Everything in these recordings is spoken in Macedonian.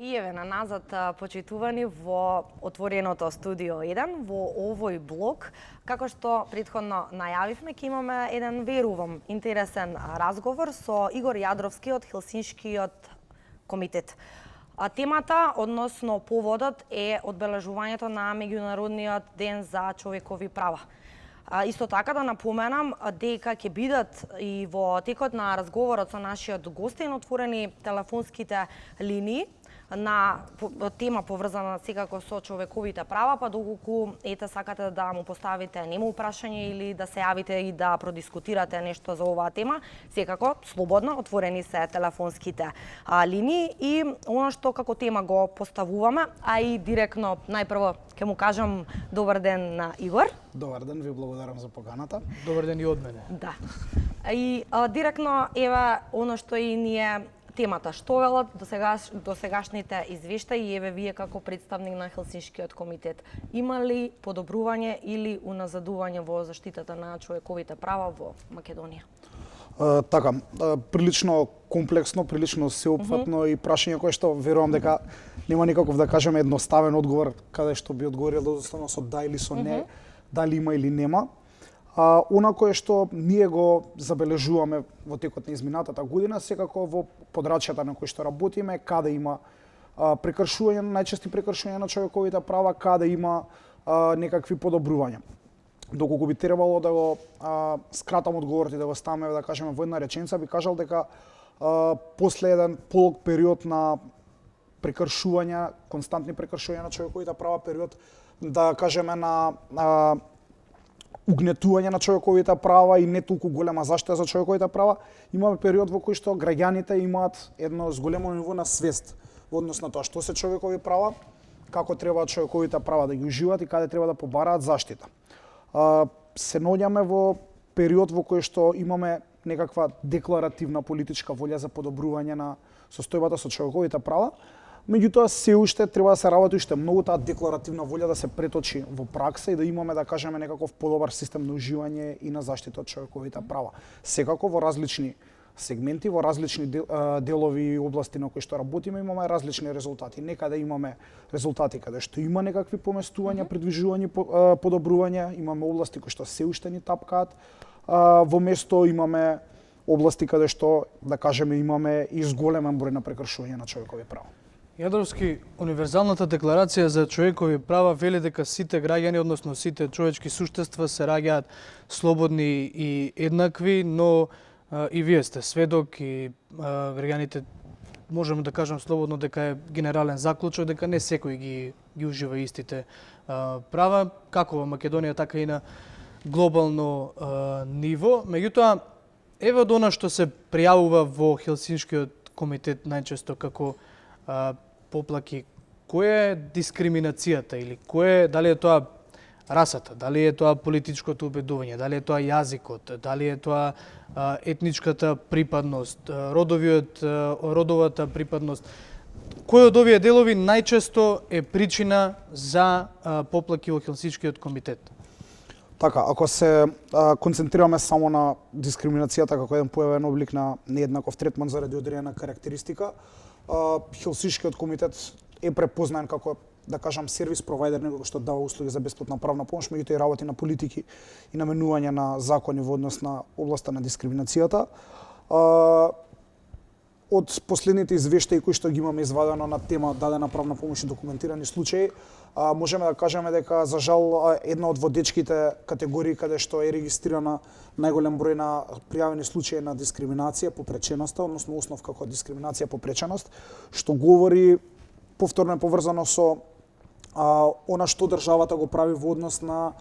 И еве на назад, почитувани во отвореното студио 1, во овој блок, како што претходно најавивме, ќе имаме еден, верувам, интересен разговор со Игор Јадровски од Хелсиншкиот комитет. Темата, односно поводот, е одбележувањето на Меѓународниот ден за човекови права. Исто така да напоменам дека ќе бидат и во текот на разговорот со нашиот гостин отворени телефонските линии на тема поврзана секако со човековите права, па доколку сакате да му поставите нему прашање или да се јавите и да продискутирате нешто за оваа тема, секако слободно отворени се телефонските линии и она што како тема го поставуваме, а и директно најпрво ќе му кажам добар ден на Игор. Добар ден, ви благодарам за поканата. Добар ден и од мене. Да. И директно еве она што и ние темата, што велат досегашните извештаи и еве вие како представник на Хелсиншкиот комитет, има ли подобрување или уназадување во заштитата на човековите права во Македонија? Така, прилично комплексно, прилично сеопфатно и прашање кое што верувам дека нема никаков да кажеме едноставен одговор каде што би одговорил едноставно со да или со не, дали има или нема. Она кое што ние го забележуваме во текот на изминатата година, секако во подрачјата на кои што работиме, каде има прекршување, најчести прекршувања на човековите права, каде има некакви подобрувања. Доколку би требало да го скратам одговорот и да го ставиме, да кажеме во една реченица, би кажал дека после еден полог период на прекршувања, константни прекршувања на човековите права, период да кажеме на угнетување на човековите права и не толку голема заштита за човековите права, имаме период во кој што граѓаните имаат едно зголемено ниво на свест во однос на тоа што се човекови права, како треба човековите права да ги уживаат и каде треба да побараат заштита. Се наоѓаме во период во кој што имаме некаква декларативна политичка волја за подобрување на состојбата со човековите права, меѓутоа се уште треба да се работи уште многу таа декларативна волја да се преточи во пракса и да имаме, да кажеме, некаков подобар систем на уживање и на заштита од човековите права. Секако во различни сегменти, во различни делови и области на кои што работиме, имаме различни резултати. Некаде имаме резултати каде што има некакви поместувања, придвижување, подобрување, имаме области кои што се уште ни тапкаат, во место имаме области каде што, да кажеме, имаме и зголемен број на прекршувања на човекови права. Јадровски, универзалната декларација за човекови права вели дека сите граѓани, односно сите човечки суштества се раѓаат слободни и еднакви, но и вие сте сведок и граѓаните можеме да кажем слободно дека е генерален заклучок дека не секој ги ужива истите права, како во Македонија, така и на глобално ниво. Меѓутоа, еве од она што се пријавува во Хелсиншкиот комитет најчесто како поплаки, која е дискриминацијата или дали е тоа расата, дали е тоа политичкото убедување, дали е тоа јазикот, дали е тоа етничката припадност, родовата припадност. Кој од овие делови најчесто е причина за поплаки во Хелсиншкиот комитет? Така, ако се концентрираме само на дискриминацијата како еден појавен облик на нееднаков третман заради одредена карактеристика, Хелсиншкиот комитет е препознаен како, да кажам, сервис провайдер, некој што дава услуги за бесплатна правна помош, меѓутоа и работи на политики и наменување на закони во однос на областа на дискриминацијата. Од последните извештаи кои што ги имаме извадено на тема дадена правна помош и документирани случаи, можеме да кажеме дека за жал една од водечките категории каде што е регистрирана најголем број на пријавени случаи на дискриминација по преченоста, односно основ како дискриминација по преченост, што говори повторно поврзано со она што државата го прави во однос на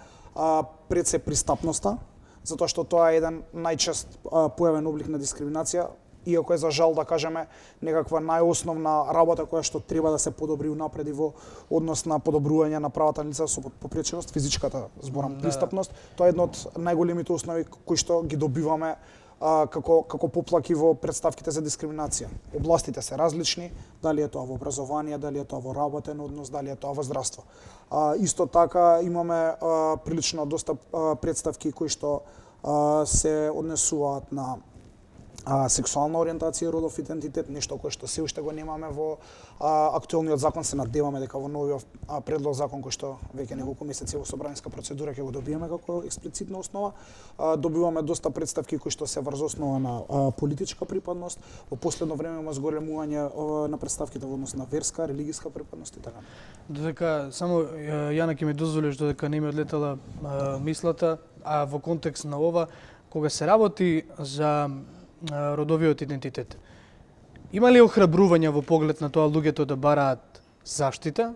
пред се пристапноста, затоа што тоа е еден најчест појавен облик на дискриминација, иако е за жал, да кажеме, некаква најосновна работа која што треба да се подобри унапред и во однос на подобрување на правата на лица со попреченост, физичката зборам пристапност, тоа е едно од најголемите основи кои што ги добиваме како поплаки во представките за дискриминација. Областите се различни, дали е тоа во образование, дали е тоа во работен однос, дали е тоа во здравство. Исто така имаме прилично доста представки кои што се однесуваат на сексуална ориентација и родов идентитет, нешто кое што се уште го немаме во актуелниот закон. Се надеваме дека во новиот предлог закон кој што веќе неколку месеци во собранска процедура ќе го добиеме како експлицитна основа. Добиваме доста представки кои што се врз основа на политичка припадност. Во последно време има зголемување на представките во однос на верска, религиска припадност и така. Додека само Јана ќе ми дозволиш додека не ми одлетала мислата, а во контекст на ова, кога се работи за родовиот идентитет. Има ли охрабрување во поглед на тоа луѓето да бараат заштита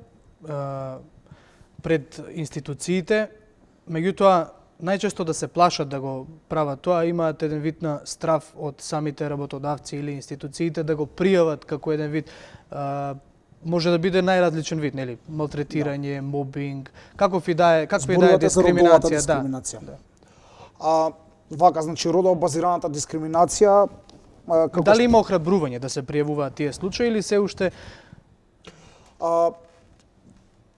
пред институциите, меѓутоа најчесто да се плашат да го прават тоа, имаат еден вид на страв од самите работодавци или институциите да го пријават како еден вид може да биде најразличен вид, нели? Малтретирање, мобинг, каков и да е дискриминација. Да. Вака, значи родово базираната дискриминација дали има охрабрување да се пријавуваат тие случаи или се уште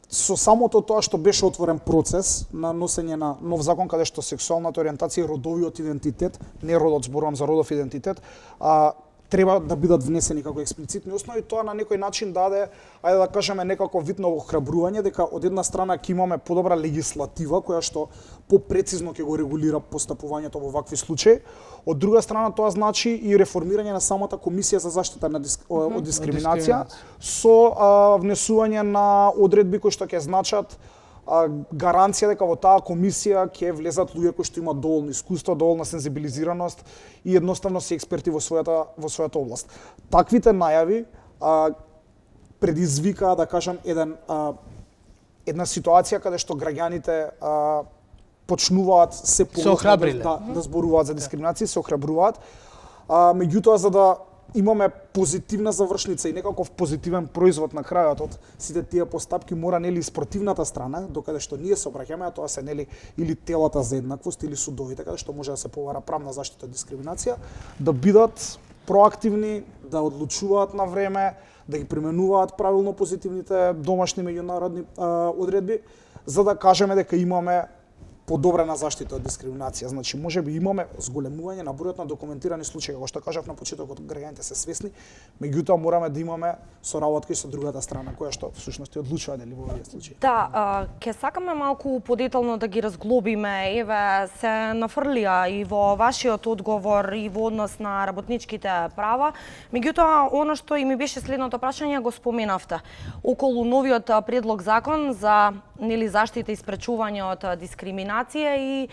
со самото тоа што беше отворен процес на носење на нов закон каде што сексуалната ориентација и родовиот идентитет, не родот, зборувам за родов идентитет, треба да бидат внесени како експлицитни основи, тоа на некој начин даде, ајде да кажеме, некако вид на охрабрување дека од една страна ќе имаме подобра легислатива која што попрецизно ќе го регулира постапувањето во вакви случаи. Од друга страна тоа значи и реформирање на самата комисија за заштита од дискриминација со внесување на одредби кои што ќе значат гаранција дека во таа комисија ќе влезат луѓе кои што имаат доволно искуство, доволна сензибилизираност и едноставно се експерти во својата област. Таквите најави предизвика, да кажам, една ситуација каде што граѓаните почнуваат се поголемо да зборуваат за дискриминација, се охрабруваат. Меѓутоа, за да имаме позитивна завршница и некаков позитивен производ на крајот од сите тие постапки, мора нели спротивната страна, докаде што ние се обраќаме, а тоа се нели или телата за еднаквост или судовите, каде што може да се побара правна заштита од дискриминација, да бидат проактивни, да одлучуваат на време, да ги применуваат правилно позитивните домашни меѓународни одредби, за да кажеме дека имаме подобрена заштита од дискриминација. Значи, можеби имаме зголемување на бројот на документирани случаи, како што кажав на почетокот, граѓаните се свесни, меѓутоа мораме да имаме соработка и со другата страна, која што всушност и одлучува дали во овие случаи. Да, ќе сакаме малку подетално да ги разглобиме. Еве, се нафрлија и во вашиот одговор и во однос на работничките права. Меѓутоа, она што и ми беше следното прашање го споменавте. Околу новиот предлог закон за нели заштита и спречување од дискриминација и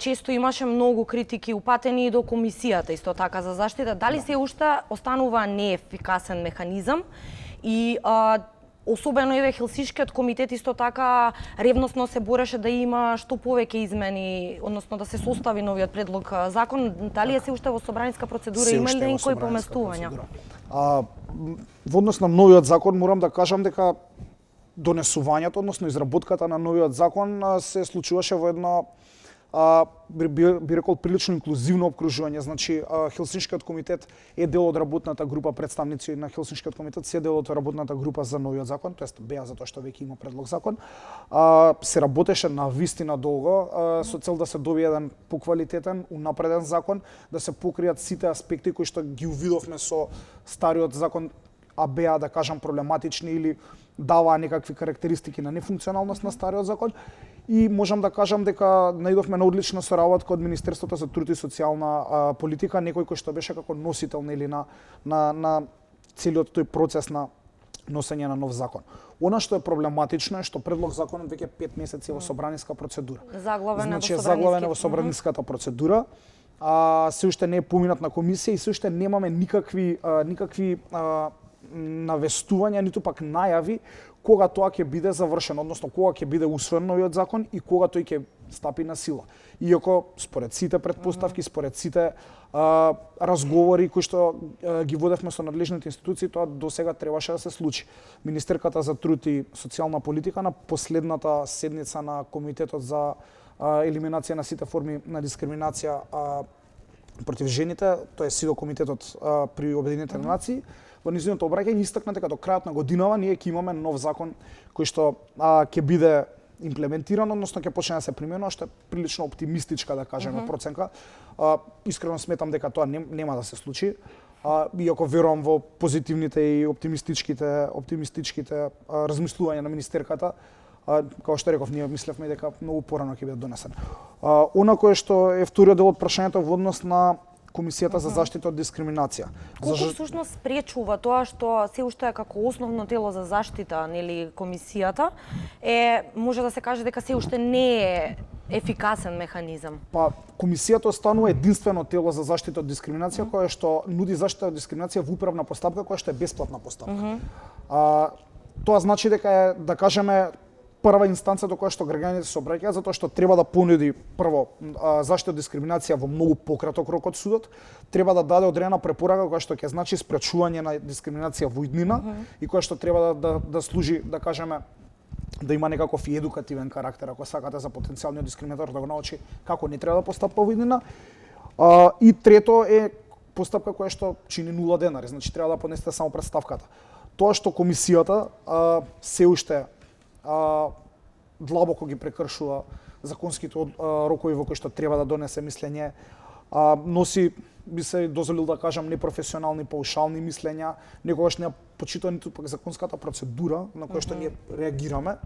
често имаше многу критики упатени и до комисијата исто така за заштита. Дали се уште останува неефикасен механизам и особено еве Хелсиншкиот комитет исто така ревносно се бореше да има што повеќе измени, односно да се состави новиот предлог закон. Дали е се уште во собраниска процедура, има ли некои поместувања? Во однос на новиот закон морам да кажам дека донесувањето, односно изработката на новиот закон се случуваше во едно би рекол прилично инклузивно опкружување. Значи Хелсиншкиот комитет е дел од работната група, представници на Хелсиншкиот комитет се дел од работната група за новиот закон, тоест беа затоа што веќе има предлог закон. Се работеше на вистина долго со цел да се добие еден поквалитетен, унапреден закон, да се покријат сите аспекти кои што ги увидовме со стариот закон, а беа, да кажам, проблематични или даваа некакви карактеристики на нефункционалност на стариот закон. И можам да кажам дека најдовме на одлична соработка од Министерството за труд и социјална политика, некој кој што беше како носител нели на целиот тој процес на носење на нов закон. Она што е проблематично е што предлог законот веќе 5 месеци во собраниска процедура. Заглавен во собраниската процедура. Се уште не е поминат на комисија и се уште немаме никакви навестувања, ниту пак најави кога тоа ќе биде завршено, односно кога ќе биде усвоен новиот закон и кога тој ќе стапи на сила. Иако според сите предпоставки, според сите разговори кои што ги водевме со надлежните институции, тоа до сега требаше да се случи. Министерката за труд и социјална политика на последната седница на Комитетот за елиминација на сите форми на дискриминација против жените, тоа е СИДО комитетот при Обединетите нации, во низиното обраќање истакна дека до крајот на годинава ние ќе имаме нов закон кој што ќе биде имплементирано, односно ќе почне да се применува, што е прилично оптимистичка, да кажеме, проценка. Искрено сметам дека тоа нема да се случи. Иако верувам во позитивните и оптимистичките размислувања на министерката, како што реков, ние мислевме дека многу порано ќе биде донесен. Она кое што е вториот дел од прашањето во однос на Комисијата за заштита од дискриминација. Колку всушност спречува тоа што се уште е како основно тело за заштита, нели, комисијата, може да се каже дека се уште не е ефикасен механизам? Па, комисијата останува единствено тело за заштита од дискриминација, кое што нуди заштита од дискриминација во управна постапка, која што е бесплатна постапка. Тоа значи дека е, да кажеме, прва инстанца до која што граѓаните се обраќаат, затоа што треба да понуди прво заштита од дискриминација во многу пократок рок од судот, треба да даде одредена препорака која што ќе значи спречување на дискриминација во иднина и која што треба да служи, да кажеме, да има некаков и едукативен карактер, ако сакате, за потенцијалниот дискриминатор да го научи како не треба да постапува во иднина. И трето е постапка која што чини 0 денари, значи треба да поднесете само претставката. Тоа што комисијата се уште длабоко ги прекршува законските рокови во кои што треба да донесе мислење, носи, би се дозволил да кажам, непрофесионални, паушални мислења, некогаш не почитува ниту пак законската процедура на која што ние реагираме,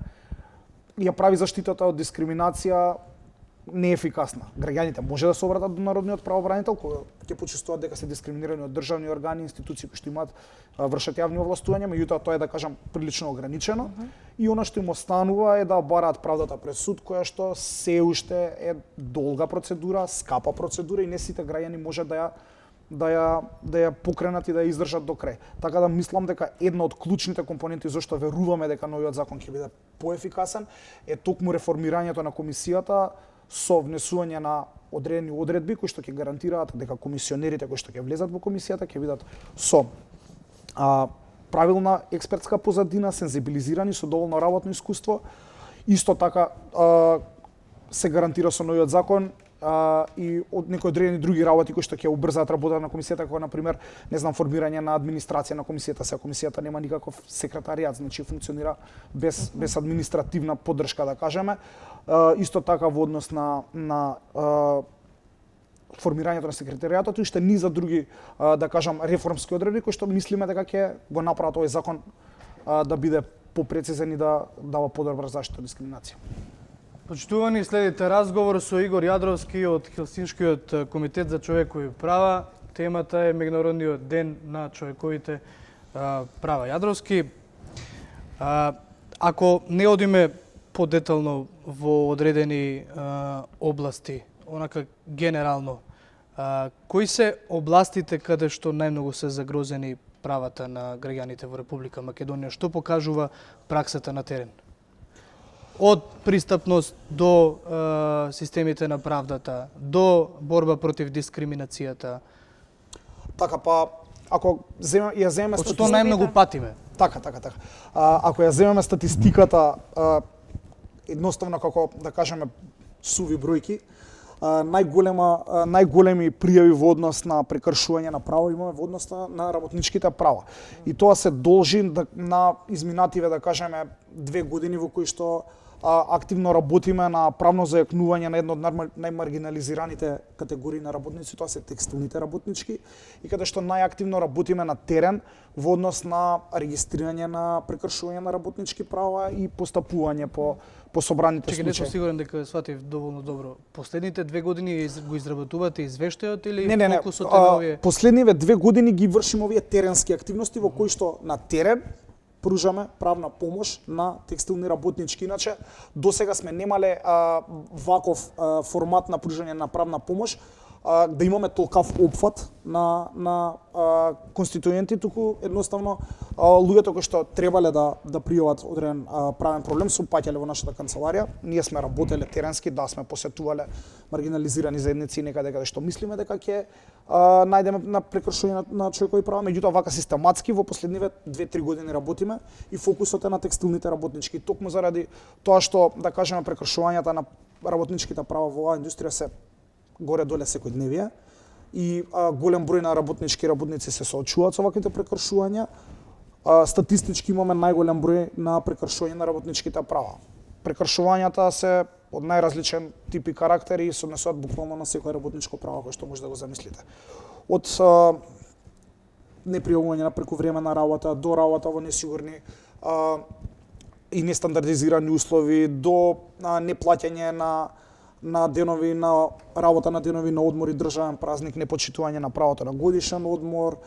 ја прави заштитата од дискриминација неефикасна. Граѓаните може да се обратат до народниот правобранител кога ќе почувствуваат дека се дискриминирани од државни органи, институции кои што имаат вршат јавни овластувања, меѓутоа тоа е, да кажам, прилично ограничено. И она што им останува е да бараат правдата пред суд, која што се уште е долга процедура, скапа процедура и не сите граѓани може да ја покренат и да ја издржат до крај. Така да мислам дека една од клучните компоненти зашто веруваме дека новиот закон ќе биде поефикасен е токму реформирањето на комисијата со внесување на одредени одредби кои што ќе гарантираат дека комисионерите кои што ќе влезат во комисијата ќе бидат со правилна експертска позадина, сензибилизирани со доволно работно искуство. Исто така се гарантира со новиот закон и од некои одредени други работи кои што ќе убрзаат работата на комисијата, како на пример, не знам, формирање на администрација на комисијата. Сега комисијата нема никаков секретаријат, значи функционира без административна поддршка, да кажеме. Исто така во однос на формирањето на секретаријатот и уште низа други, да кажам, реформски одредби кои што мислиме дека ќе го направат овој закон да биде попрецизен и да дава подобра заштита од дискриминација. Почитувани, следите разговор со Игор Јадровски од Хелсиншкиот комитет за човекови права. Темата е Меѓународниот ден на човековите права. Јадровски, ако не одиме подетално во одредени области, онака генерално, кои се областите каде што најмногу се загрозени правата на граѓаните во Република Македонија? Што покажува праксата на терен? Од пристапност до системите на правдата, до борба против дискриминацијата. Така, па, ако ја земеме статистиката... Што најмногу патиме? Така. Ако ја земеме статистиката, едноставно како, да кажеме, суви бројки, најголеми пријави во однос на прекршување на право имаме во однос на работничките права. И тоа се должи на изминативе, да кажеме, 2 години во кои што активно работиме на правно зајакнување на една од најмаргинализираните категории на работници, тоа се текстилните работнички, и каде што најактивно работиме на терен во однос на регистрирање на прекршување на работнички права и постапување по собраните случаи. Не сум сигурен дека сватив доволно добро. Последните 2 години го изработувате извештајот или фокусот е на овие? Последниве 2 години ги вршиме овие теренски активности во кои што на терен пружаме правна помош на текстилни работнички. Иначе, досега сме немале ваков формат на пружање на правна помош, да имаме толкав опфат на конституенти, туку едноставно луѓето кои што требале да пријават одреден правен проблем се упаќале во нашата канцеларија. Ние сме работеле теренски, да, сме посетувале маргинализирани заедници некаде каде што мислиме дека ќе најдеме на прекршување на човекови права, меѓутоа вака систематски во последниве 2-3 години работиме и фокусот е на текстилните работнички. Токму заради тоа што, да кажеме, прекршувањата на работничките права во оваа индустрија се горе-доле секојдневие и голем број на работници се соочуваат со ваквите прекршувања. Статистички имаме најголем број на прекршување на работничките права. прекршувањата се од најразличен тип и карактери и се однесуваат буквално на секој работничко право кој што може да го замислите. Од непријавување на прекувременна работа до работа во несигурни и нестандардизирани услови, до неплаќање на денови на работа, на денови на одмор и државен празник, непочитување на правото на годишен одмор,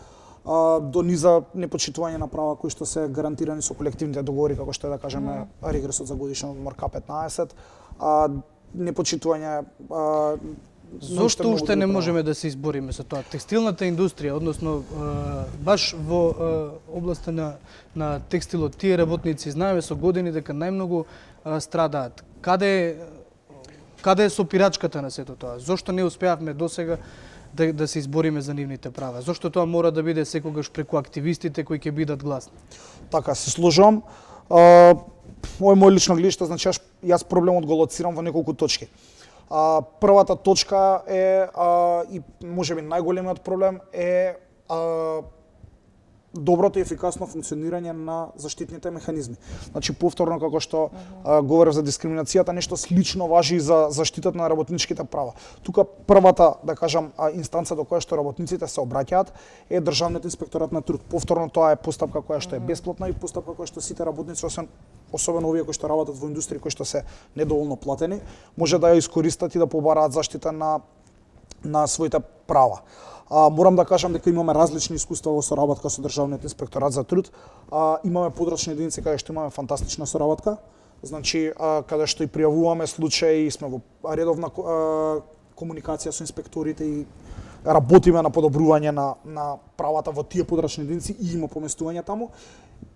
до низа непочитување на права кои што се гарантирани со колективните договори, како што е да кажеме регресот за годишен одмор К15, непочитување Зошто уште не можеме да се избориме со тоа? Текстилната индустрија, односно баш во областа на текстилот, тие работници знаеме со години дека најмногу страдаат. Каде е сопирачката на сето тоа? Зошто не успеавме досега да се избориме за нивните права? Зошто тоа мора да биде секогаш преку активистите кои ќе бидат гласни? Така, се сложувам. Ова е мој лично гледиште, значи јас проблемот го лоцирам во неколку точки. Првата точка е, и можеби најголемиот проблем е доброто и ефикасно функционирање на заштитните механизми. Значи, повторно, како што говорев за дискриминацијата, нешто слично важи и за заштитата на работничките права. Тука првата, да кажам, инстанца до која што работниците се обраќаат е Државниот инспекторат на труд. Повторно, тоа е постапка која што е бесплатна и постапка која што сите работници, особено овие кои што работат во индустрија, кои што се недоволно платени, може да ја искористат и да побараат заштита на своите права. Морам да кажам дека имаме различни искуства во соработка со Државниот инспекторат за труд. Имаме подрачни единици каде што имаме фантастична соработка. Значи, каде што и пријавуваме случаи, сме во редовна комуникација со инспекторите и работиме на подобрување на правата во тие подрачни единици и има поместување таму.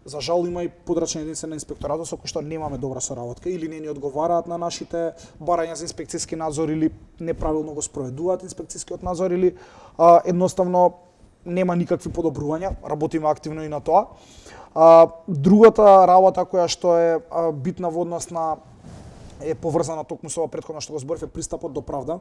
За жал има и подрачни единици на инспекторатот со кои што немаме добра соработка или не ни одговараат на нашите барања за инспекцијски надзор или неправилно го спроведуваат инспекцијскиот надзор или едноставно нема никакви подобрувања. Работиме активно и на тоа. Другата работа која што е битна во однос на е поврзана токму со ова претходно што го зборев, е пристапот до правда.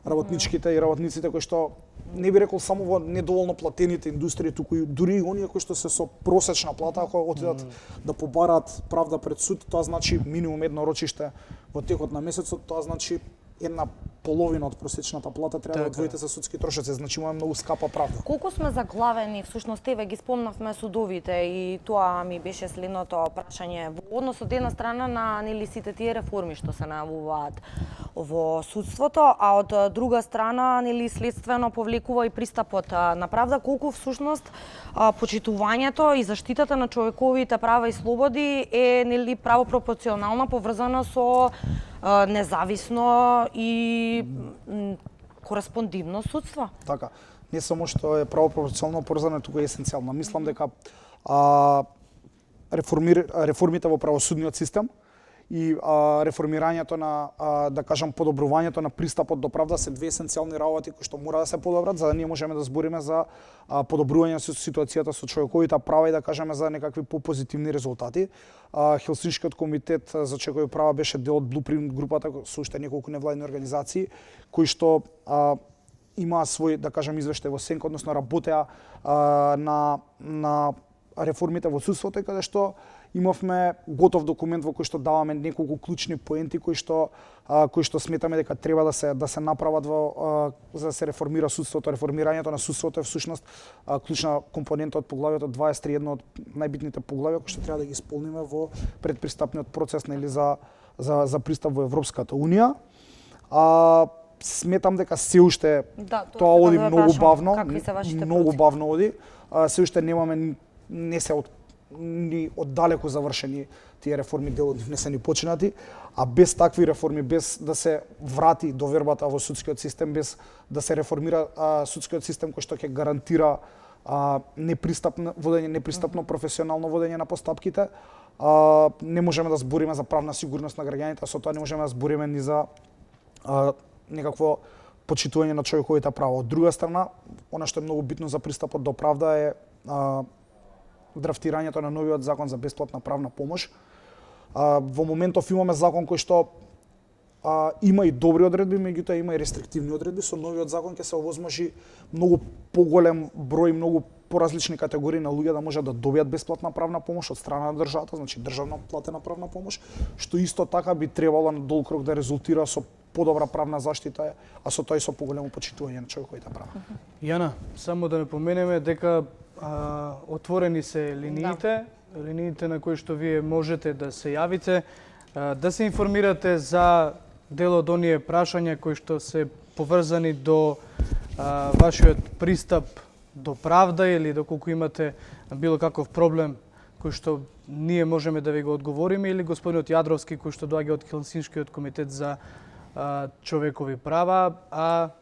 Работничките и работниците кои што не би рекол само во недоволно платените индустрии, туку и дури и оние кои што се со просечна плата, ако отидат да побараат правда пред суд, тоа значи минимум едно рочиште во текот на месецот, тоа значи една половина од просечната плата треба да одвоите за судски трошоци, значи имаме многу скапа правда. Колку сме заглавени, всушност еве ги спомнавме судовите и тоа ми беше следното прашање во однос од една страна на нели сите тие реформи што се најавуваат во судството, а од друга страна нели следствено повлекува и пристапот на правда, колку всушност почитувањето и заштитата на човековите права и слободи е нели правопропорционална поврзана со независно и кореспондивно судство. Така, не само што е правопропорционално поврзано, туку е есенцијално. Мислам дека реформите во правосудниот систем и реформирањето на, да кажам, подобрувањето на пристапот до правда се две есенцијални работи кои што мора да се подобрат за да ние можеме да збориме за подобрување со ситуацијата со човековите права и да кажеме за некакви попозитивни резултати. Хелсиншкиот комитет за човекови права беше дел од Blueprint групата со уште неколку невладини организации кои што имаа свој, да кажам, извештај во сенка, односно работеа на реформите во судството, каде што имавме готов документ во кој што даваме неколку клучни поенти кои што сметаме дека треба да се направат за да се реформира судството. Реформирањето на судството е всушност клучна компонента од поглавјето 23, едно од најбитните поглавја кои што треба да ги исполниме во предпристапниот процес нели за пристап во Европската унија. Сметам дека се уште тоа оди многу бавно, многу бавно оди. Се уште немаме, не се ни оддалеку завршени тие реформи, дел од нив не се ни починати, а без такви реформи, без да се врати довербата во судскиот систем, без да се реформира судскиот систем кој што ќе гарантира непристапно професионално водење на постапките, не можеме да збориме за правна сигурност на граѓаните, а со тоа не можеме да збориме ни за некакво почитување на човековите права. Од друга страна, она што е многу битно за пристапот до правда е драфтирањето на новиот закон за бесплатна правна помош. Во моментов имаме закон кој што има и добри одредби, меѓутоа има и рестриктивни одредби. Со новиот закон ќе се овозможи многу поголем број, многу поразлични категории на луѓе да можат да добијат бесплатна правна помош од страна на државата, значи државна платена правна помош, што исто така би требало на долг рок да резултира со подобра правна заштита, а со тој со поголемо почитување на човековите права. Јана, само да напоменеме дека отворени се линиите на кои што вие можете да се јавите, да се информирате за дел од оние прашања кои што се поврзани до вашиот пристап до правда или доколку имате било каков проблем кој што ние можеме да ви го одговориме, или господинот Јадровски кој што доаѓа од Хелсиншкиот комитет за човекови права,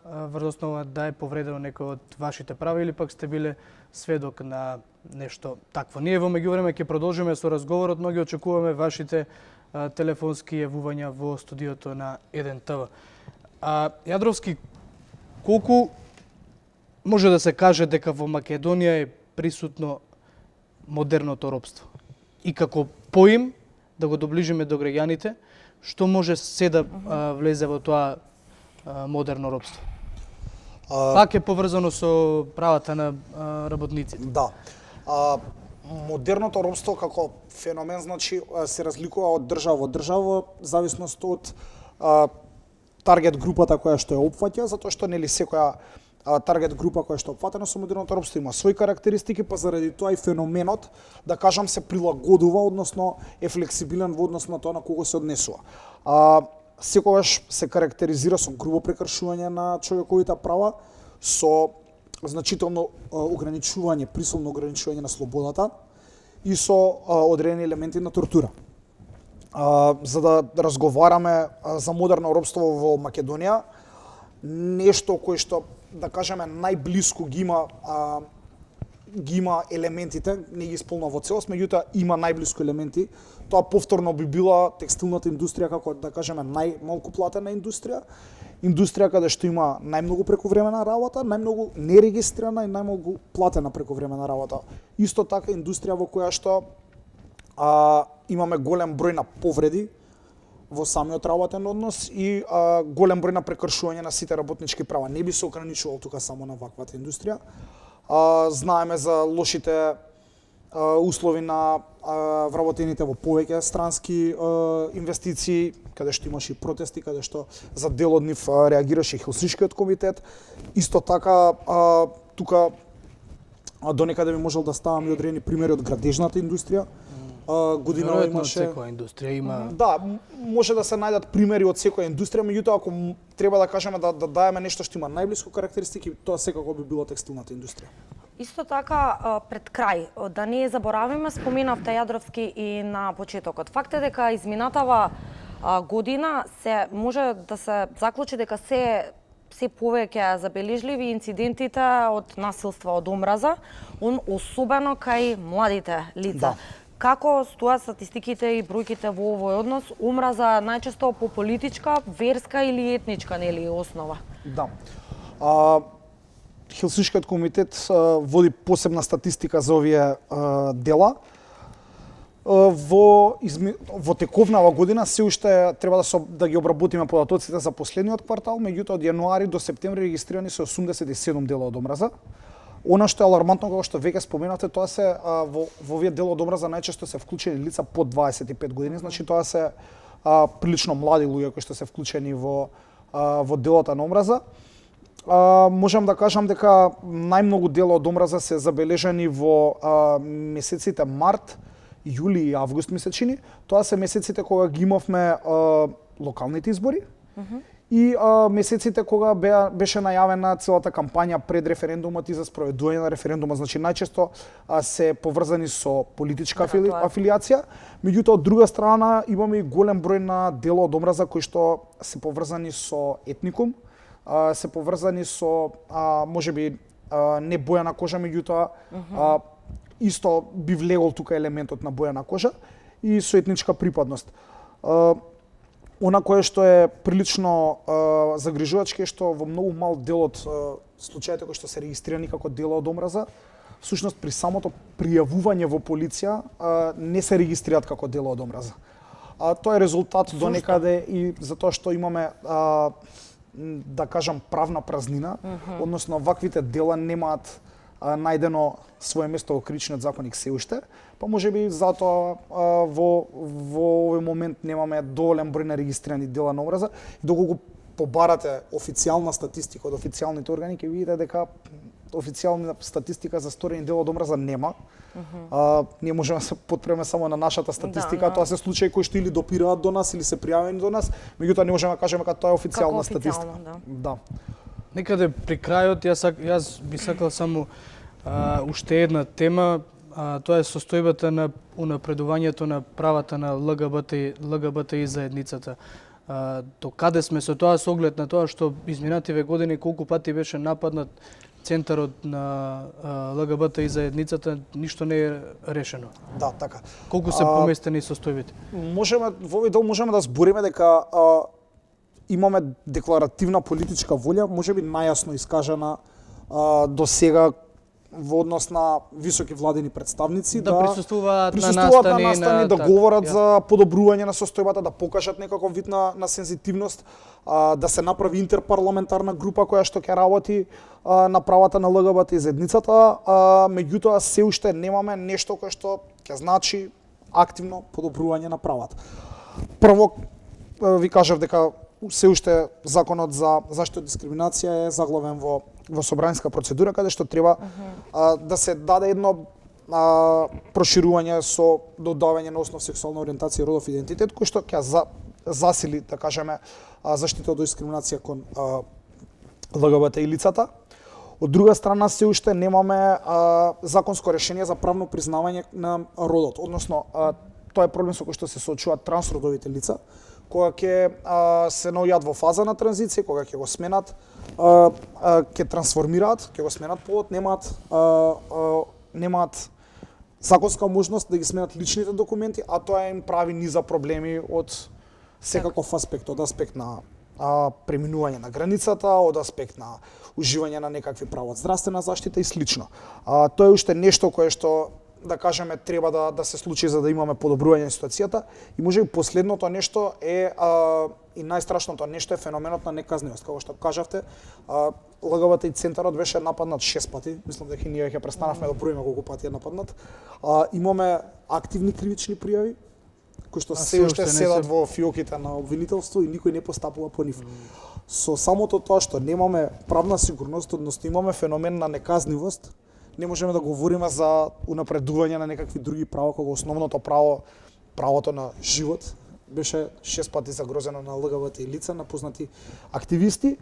врз основа да е повредено некој од вашите права или пак сте биле сведок на нешто такво. Ние во меѓувреме ќе продолжиме со разговорот, но ги очекуваме вашите телефонски јавувања во студиото на 1 ТВ. Јадровски, колку може да се каже дека во Македонија е присутно модерното робство? И како поим да го доближиме до граѓаните, што може се да влезе во тоа модерно робство? Пак е поврзано со правата на работниците. Да. Модерното робство како феномен, значи, се разликува од држава во држава, зависност од таргет групата која што ја опфаќа, затоа што нели секоја таргет група која што е опфатена со модерното робство има своји карактеристики, па заради тоа и феноменот, да кажам, се прилагодува, односно е флексибилен во однос на тоа на кого се однесува. Секогаш се карактеризира со грубо прекршување на човековите права, со значително ограничување, присилно ограничување на слободата и со одредени елементи на тортура. За да разговараме за модерно робство во Македонија, нешто кое што, да кажеме, најблиску ги има елементите, не ги исполнува во целост, меѓутоа има најблиску елементи. Тоа повторно би била текстилната индустрија како, да кажеме, најмалку платена индустрија, индустрија каде што има најмногу прековремена работа, најмногу нерегистрирана и најмногу платена прековремена работа. Исто така индустрија во која што имаме голем број на повреди во самиот работен однос и голем број на прекршување на сите работнички права. Не би се ограничувал тука само на ваквата индустрија. Знаеме за лошите услови на вработените во повеќе странски инвестиции, каде што имаше и протести, каде што за дел од нив реагираше Хелсиншкиот комитет. Исто така, тука донекаде би можел да ставам и одредени примери од градежната индустрија. Годинава имаше... Секоја индустрија има... Да, може да се најдат примери од секоја индустрија, меѓутоа ако треба да кажеме да даеме нешто што има најблиску карактеристики, тоа секако би било текстилната индустрија. Исто така, пред крај, да не заборавиме, споменавте Јадровски и на почетокот. Факт е дека изминатава година се може да се заклучи дека се повеќе забележливи инцидентите од насилство, од омраза, особено кај младите лица. Да. Како стојат статистиките и бројките во овој однос? Омраза најчесто по политичка, верска или етничка, нели, основа? Да. Хелсиншкиот комитет води посебна статистика за овие дела. Во тековнава година се уште треба да ги обработиме податоците за последниот квартал, меѓутоа од јануари до септември регистрирани се 87 дела од омраза. Она што е алармантно, како што веќе споменавте, тоа се во овие дела од омраза најчесто се вклучени лица под 25 години, значи тоа се прилично млади луѓе кои што се вклучени во делата на омраза. Можам да кажам дека најмногу дела од омраза се забележани во месеците март, јули и август месечини. Тоа се месеците кога ги имавме локалните избори. И месеците кога беше најавена целата кампања пред референдумот и за спроведување на референдумот, значи најчесто се поврзани со политичка афилијација, меѓутоа од друга страна имаме и голем број на дела од омраза кои што се поврзани со етникум, се поврзани со можеби не боја на кожа, меѓутоа исто би влегол тука елементот на боја на кожа и со етничка припадност. Она кое што е прилично загрижувачки е што во многу мал дел од случаите кои што се регистрирани како дела од омраза, всушност при самото пријавување во полиција не се регистрираат како дела од омраза. Тоа е резултат до некаде и затоа што имаме да кажам правна празнина, односно ваквите дела немаат најдено свое место во Кричниот законник се уште, па можеби затоа во овој момент немаме доволен број на регистрирани дела на омраза и доколку побарате официјална статистика од официјалните органи, ќе видите дека официјална статистика за сторени дела од омраза нема. Ние можеме да се потпреме само на нашата статистика, тоа се случаи кои што или допираат до нас или се пријавени до нас, меѓутоа не можеме да кажеме дека тоа е официјална статистика. Да. Некаде при крајот јас би сакал само уште една тема, тоа е состојбата на унапредувањето на правата на ЛГБТИ заедницата. До каде сме со тоа со оглед на тоа што изминативе години колку пати беше нападнат центарот на ЛГБТИ заедницата, ништо не е решено. Да, така. Колку се поместени состојбите? Во овој дел можеме да збориме дека имаме декларативна политичка волја, можеби најасно искажана до сега во однос на високи владени представници да присуствуваат на настани, да говорат за подобрување на состојбата, да покажат некаков вид на сензитивност, да се направи интерпарламентарна група која што ќе работи на правата на ЛГБТ и заедницата, меѓутоа се уште немаме нешто кое што ќе значи активно подобрување на правата. Прво ви кажав дека се уште законот за заштита од дискриминација е заглавен во собранска процедура, каде што треба да се даде едно проширување со додавање на основ сексуална ориентација и родов идентитет, кој што ќе засили, да кажеме, заштита од дискриминација кон ЛГБТ и лицата. Од друга страна, се уште немаме законско решение за правно признавање на родот, односно тоа е проблем со кој што се соочуваат трансродовите лица, кога ќе се наоѓаат во фаза на транзиција, кога ќе го сменат, ќе трансформираат, ќе го сменат полот, немаат законска можност да ги сменат личните документи, а тоа им прави низа проблеми од секаков аспект, од аспект на преминување на границата, од аспект на уживање на некакви права од здравствена заштита и слично. Тоа е уште нешто кое што, да кажеме, треба да се случи за да имаме подобрување на ситуацијата. И можеби последното нешто е и најстрашното нешто е феноменот на неказнивост. Како што кажавте, ЛГБТ центарот беше нападнат 6 пати. Мислам дека ние ќе престанавме да броиме колку пати е нападнат. Имаме активни кривични пријави кои што се уште седат во фиоките на обвинителство и никој не постапува по нив. Со самото тоа што немаме правна сигурност, односно имаме феномен на неказнивост, не можеме да говориме за унапредување на некакви други права, кога основното право, правото на живот, беше 6 пати загрозено на ЛГБТ и лица, на познати активисти,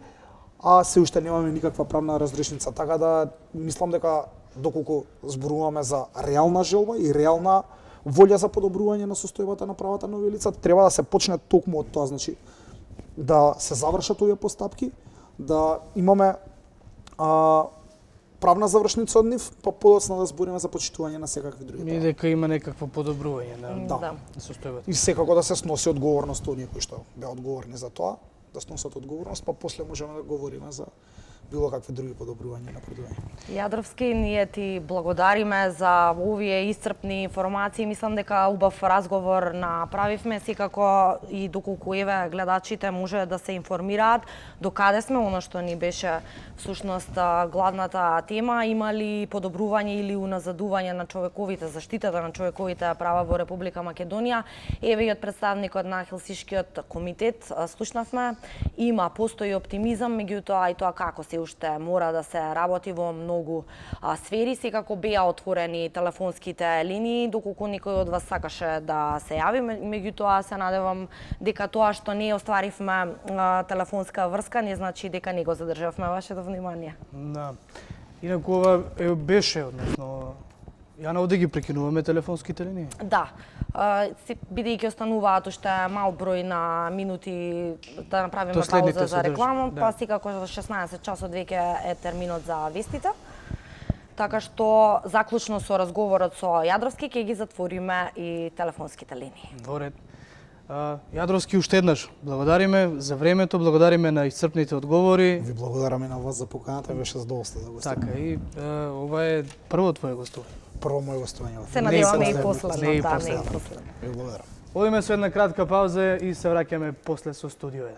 а се уште немаме никаква правна разрешница. Така да мислам дека доколку зборуваме за реална желба и реална волја за подобрување на состојбата на правата на овие лица, треба да се почне токму од тоа, значи да се завршат овие постапки, да имаме правна завршница од нив, па подоцна да збориме за почитување на секакви други права. И дека има некакво подобрување на состојбата. И секако да се сноси одговорност оние кои што беа одговорни за тоа, да сносат одговорност, па после можеме да говориме за било какви други подобрувања и напредувања. Јадровски, ние ти благодариме за овие исцрпни информации. Мислам дека убав разговор направивме, секако и доколку еве гледачите може да се информираат до каде сме, оно што ни беше всушност главната тема, има ли подобрување или уназадување на човековите, заштитата на човековите права во Република Македонија. Еве и од представникот на Хелсиншкиот комитет слушнавме, постои оптимизам, меѓутоа и тоа како се уште мора да се работи во многу сфери. Секако беа отворени телефонските линии, доколку некој од вас сакаше да се јави, меѓутоа се надевам дека тоа што не остваривме телефонска врска не значи дека не го задржавме вашето внимание. Да. Инаку ова беше, односно, ја наводи ги прекинуваме телефонските линии? Да. Бидејќи остануваат уште мал број на минути да направиме пауза за реклама, па секако во 16 часот веќе е терминот за вестите. Така што заклучно со разговорот со Јадровски ќе ги затвориме и телефонските линии. Во ред. Јадровски, уште еднаш благодариме за времето, благодариме на исцрпните одговори. Ви благодараме на вас за поканата, беше задоволство да гостувам. Така и ова е прво твое гостување. Прво моје гостување. Се надеваме и последно, не и последно. Ви благодарам. Одиме со една кратка пауза и се враќаме после со Студио 1.